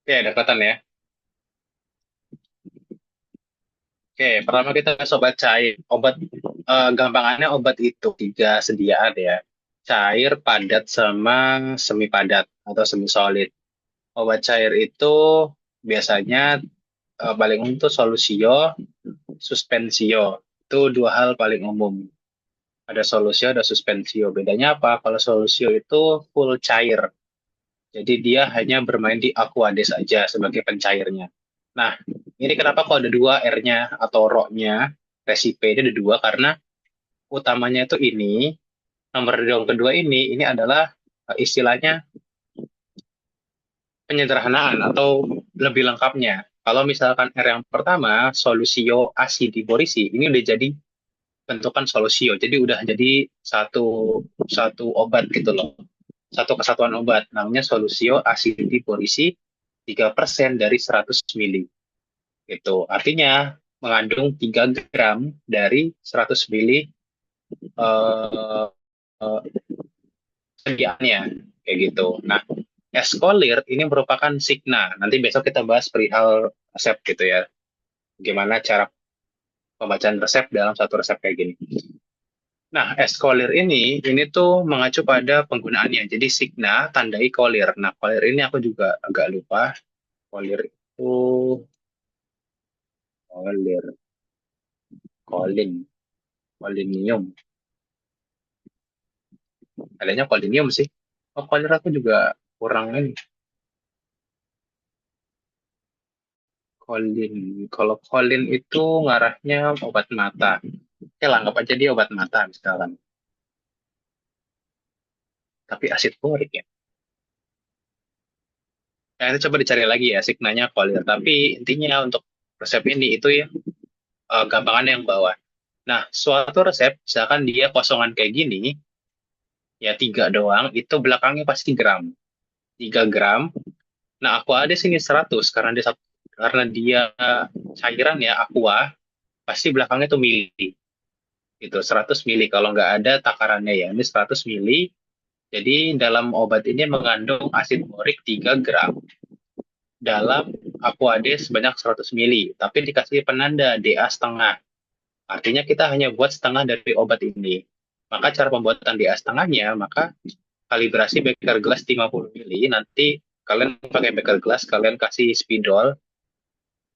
Oke, ada kelihatan ya. Oke, pertama kita sobat cair. Obat, gampangannya obat itu tiga sediaan ya. Cair, padat, sama semi padat atau semi solid. Obat cair itu biasanya paling umum itu solusio, suspensio. Itu dua hal paling umum. Ada solusio, ada suspensio. Bedanya apa? Kalau solusio itu full cair. Jadi dia hanya bermain di aquades saja sebagai pencairnya. Nah, ini kenapa kok ada dua R-nya atau RO-nya, resipe ini ada dua, karena utamanya itu ini, nomor yang kedua ini adalah istilahnya penyederhanaan atau lebih lengkapnya. Kalau misalkan R yang pertama, solusio acidiborisi, ini udah jadi bentukan solusio. Jadi udah jadi satu satu obat gitu loh. Satu kesatuan obat. Namanya solusio acidiborisi 3% dari 100 mili. Gitu. Artinya mengandung 3 gram dari 100 mili eh, eh, sediaannya. Kayak gitu. Nah, Escolir ini merupakan signa. Nanti besok kita bahas perihal resep gitu ya. Gimana cara pembacaan resep dalam satu resep kayak gini. Nah, Escolir ini tuh mengacu pada penggunaannya. Jadi signa tandai kolir. Nah, kolir ini aku juga agak lupa. Kolir itu kolir, kolin, kolinium. Adanya kolinium sih. Oh, kolir aku juga kurang ini. Kolin. Kalau kolin itu ngarahnya obat mata. Ya, lah, anggap aja dia obat mata misalkan. Tapi asid folik ya. Nah, itu coba dicari lagi ya signanya kolir. Tapi intinya untuk resep ini itu ya gampangannya yang bawah. Nah, suatu resep, misalkan dia kosongan kayak gini, ya tiga doang, itu belakangnya pasti gram. 3 gram. Nah, aqua ada sini 100, karena dia cairan ya, aqua, pasti belakangnya tuh mili. Gitu, 100 mili. Kalau nggak ada takarannya ya, ini 100 mili. Jadi dalam obat ini mengandung asid borik 3 gram dalam aqua D sebanyak 100 mili. Tapi dikasih penanda Da setengah. Artinya kita hanya buat setengah dari obat ini. Maka cara pembuatan DA setengahnya, maka kalibrasi beker gelas 50 mili, nanti kalian pakai beker gelas, kalian kasih spidol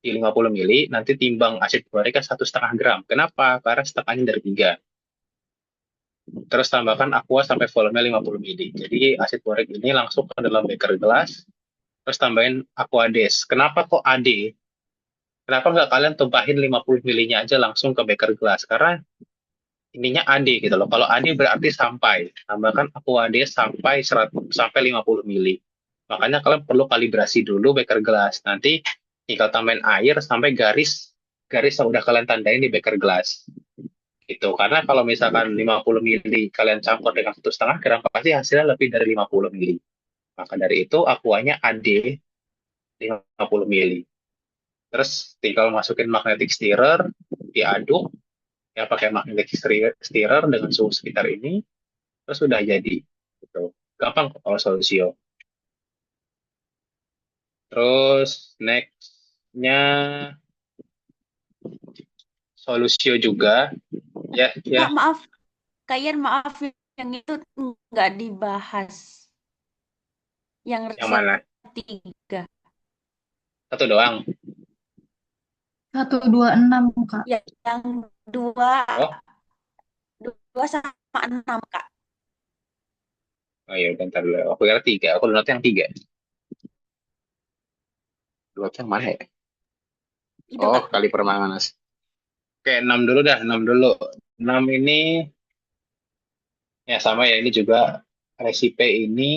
di 50 mili, nanti timbang asid boric 1,5 gram. Kenapa? Karena setengahnya dari 3. Terus tambahkan aqua sampai volume 50 mili. Jadi asid boric ini langsung ke dalam beker gelas, terus tambahin aqua des. Kenapa kok AD? Kenapa nggak kalian tumpahin 50 milinya aja langsung ke beker gelas? Karena ininya AD gitu loh. Kalau AD berarti sampai. Tambahkan aku AD sampai 100, sampai 50 mili. Makanya kalian perlu kalibrasi dulu beker gelas. Nanti tinggal tambahin air sampai garis garis yang udah kalian tandain di beker gelas. Itu karena kalau misalkan 50 mili kalian campur dengan 1,5 gram pasti hasilnya lebih dari 50 mili. Maka dari itu akuanya AD 50 mili. Terus tinggal masukin magnetic stirrer, diaduk, ya pakai magnetic stirrer dengan suhu sekitar ini, terus sudah jadi gitu. Gampang kok kalau solusio. Terus nextnya solusio juga, ya Kak, ya. maaf, Kayan maaf yang itu nggak dibahas. Yang Yang resep mana? 3. Satu doang. 126 Kak. Yang dua, Oh, 2 sama 6, Kak. oh iya, bentar dulu. Aku kira tiga. Aku note yang tiga. Note yang mana ya? Itu, Oh, Kak. kali permanganas. Oke, 6 dulu dah. 6 dulu. 6 ini ya sama ya. Ini juga resipe ini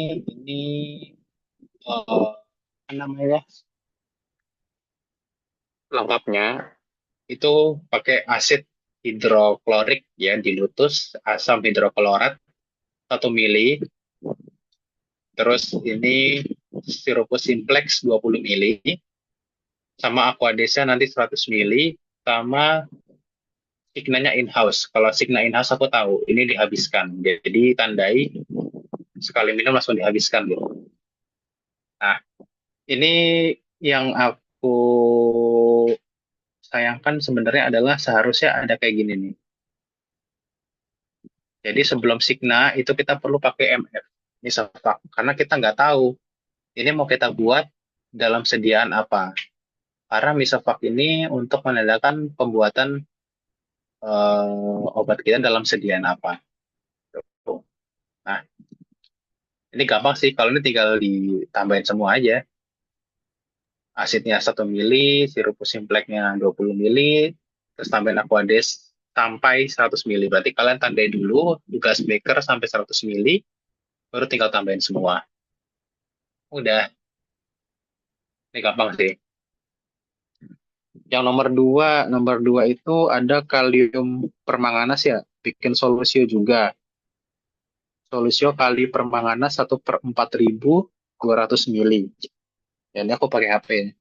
apa namanya? Lengkapnya itu pakai asid hidroklorik ya, dilutus, asam hidroklorat 1 mili, terus ini sirupus simplex 20 mili, sama aquadesa nanti 100 mili, sama signanya in-house. Kalau signa in-house aku tahu, ini dihabiskan. Jadi tandai sekali minum langsung dihabiskan gitu. Nah, Ini yang aku sayangkan sebenarnya adalah seharusnya ada kayak gini nih. Jadi sebelum Signa itu kita perlu pakai MF, Misafak, karena kita nggak tahu ini mau kita buat dalam sediaan apa. Karena Misafak ini untuk menandakan pembuatan obat kita dalam sediaan apa. Tuh. Nah, ini gampang sih. Kalau ini tinggal ditambahin semua aja. Asidnya 1 mili, sirup simpleknya 20 mili, terus tambahin aquades sampai 100 mili. Berarti kalian tandai dulu gas beker sampai 100 mili, baru tinggal tambahin semua. Udah, ini gampang sih. Yang nomor dua itu ada kalium permanganas ya, bikin solusio juga. Solusio kali permanganas 1/4.200 mili. Ya, ini aku pakai HP.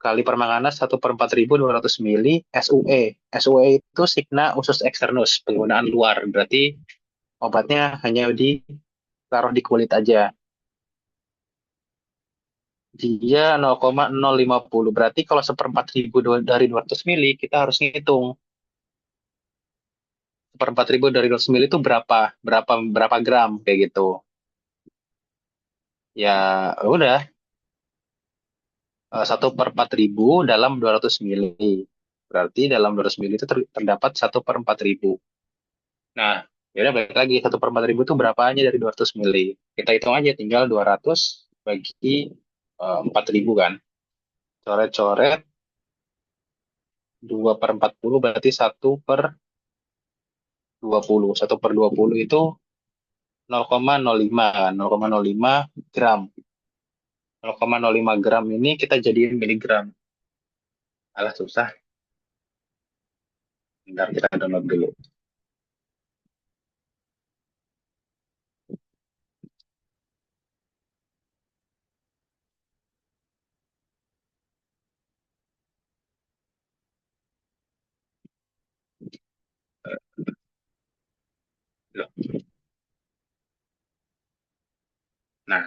Kali permanganas 1/4.200 mili SUE. SUE itu Signa usus externus, penggunaan luar. Berarti obatnya hanya ditaruh di kulit aja. Dia 0,050. Berarti kalau 1/4.000 dari 200 mili, kita harus ngitung 1/4.000 dari 200 mili itu berapa, berapa gram kayak gitu. Ya udah, 1/4.000 dalam 200 mili. Berarti dalam 200 mili itu terdapat 1/4.000. Nah, ya udah balik lagi 1/4.000 itu berapanya dari 200 mili. Kita hitung aja, tinggal 200 bagi 4.000 kan. Coret-coret 2/40 berarti 1/20. 1/20 itu 0,05 kan. 0,05 gram. 0,05 gram ini kita jadiin miligram. Alah susah. Bentar kita download dulu. Loh. Nah,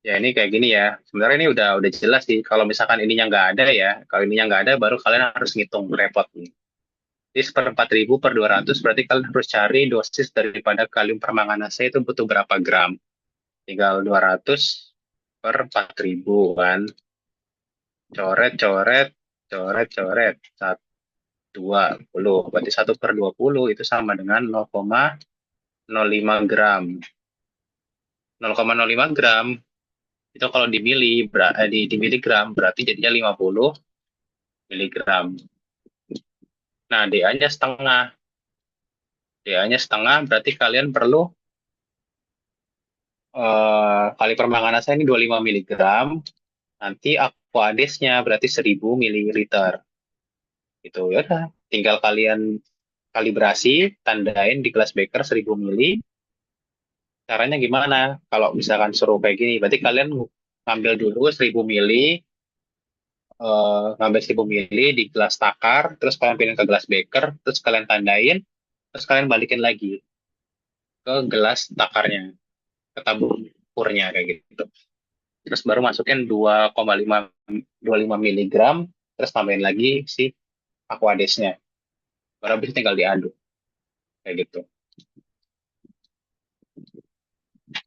ya ini kayak gini ya. Sebenarnya ini udah jelas sih. Kalau misalkan ininya nggak ada ya, kalau ininya nggak ada, baru kalian harus ngitung repot nih. Jadi 1/4.000 per 200 berarti kalian harus cari dosis daripada kalium permanganasa itu butuh berapa gram. Tinggal 200 per 4.000 kan. Coret, coret, coret, coret. 20. Berarti 1/20 itu sama dengan 0,05 gram. 0,05 gram itu kalau di mili, di miligram berarti jadinya 50 miligram. Nah, DA-nya setengah. DA-nya setengah berarti kalian perlu kali permanganasa ini 25 miligram. Nanti aquadesnya berarti 1000 mililiter. Gitu ya udah. Tinggal kalian kalibrasi, tandain di gelas beker 1000 mili. Caranya gimana? Kalau misalkan suruh kayak gini, berarti kalian ngambil dulu 1000 mili, ngambil 1000 mili di gelas takar, terus kalian pindah ke gelas beker, terus kalian tandain, terus kalian balikin lagi ke gelas takarnya, ke tabung ukurnya kayak gitu. Terus baru masukin 2,5 miligram, terus tambahin lagi si aquadesnya. Baru habis tinggal diaduk kayak gitu.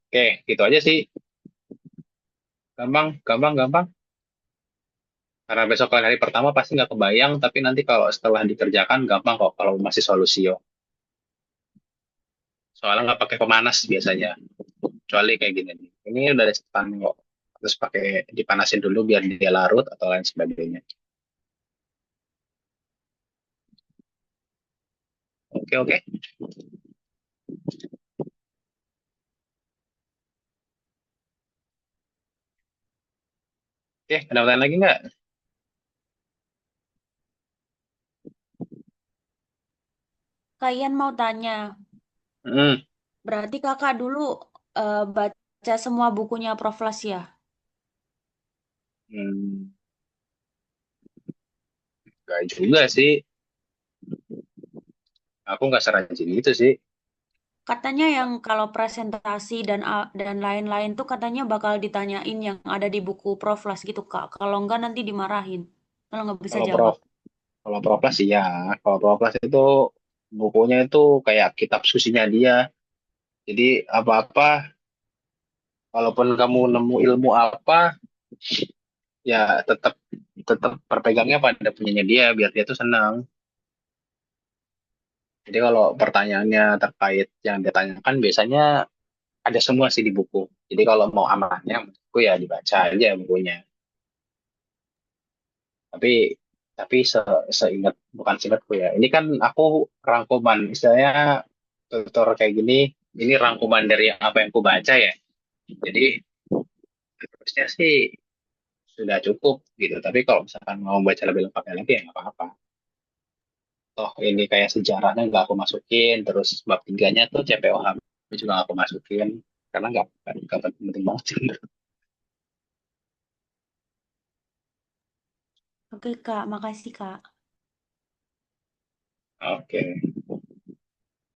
Oke, gitu aja sih. Gampang, gampang, gampang. Karena besok kalian hari pertama pasti nggak kebayang, tapi nanti kalau setelah dikerjakan gampang kok kalau masih solusio. Soalnya nggak pakai pemanas biasanya, kecuali kayak gini nih. Ini udah ada cetan kok. Terus pakai dipanasin dulu biar dia larut atau lain sebagainya. Oke, oke. Oke, ada pertanyaan lagi nggak? Kalian mau tanya, Hmm, berarti kakak dulu baca semua bukunya Prof. Las ya? hmm, nggak juga sih. Aku nggak serajin itu sih. Katanya yang kalau presentasi dan lain-lain tuh katanya bakal ditanyain yang ada di buku Proflas gitu, Kak. Kalau enggak nanti dimarahin. Kalau nggak bisa Kalau jawab. kalau Proplas sih ya, kalau Proplas itu bukunya itu kayak kitab susinya dia. Jadi apa-apa, walaupun kamu nemu ilmu apa, ya tetap tetap berpegangnya pada punyanya dia, biar dia tuh senang. Jadi kalau pertanyaannya terkait yang ditanyakan biasanya ada semua sih di buku. Jadi kalau mau amannya, menurutku ya dibaca aja bukunya. Tapi seingat bukan seingatku ya. Ini kan aku rangkuman, istilahnya tutor kayak gini. Ini rangkuman dari apa yang aku baca ya. Jadi harusnya sih sudah cukup gitu. Tapi kalau misalkan mau baca lebih lengkapnya lagi ya nggak apa-apa. Toh ini kayak sejarahnya nggak aku masukin, terus bab tiganya tuh CPOH juga nggak aku masukin karena nggak penting banget sih. Oke, Kak. Makasih, Kak. Oke.